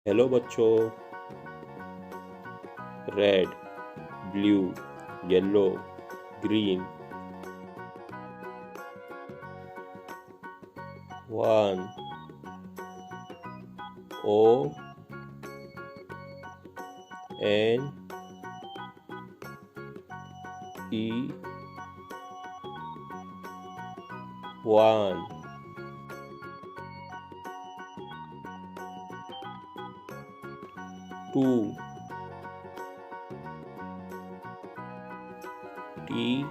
Hello बच्चों। Red, blue, yellow, green. 1 O N E 1. 2 T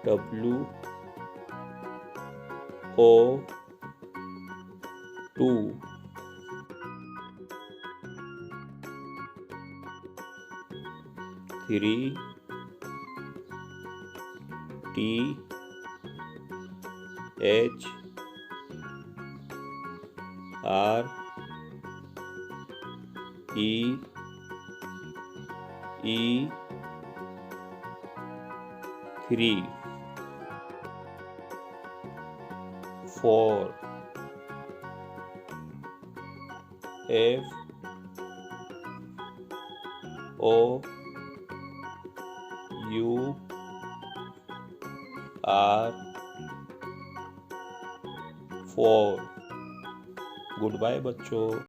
W O 2. 3 T H R E E 3. 4 F O U R 4. Good bye बच्चों।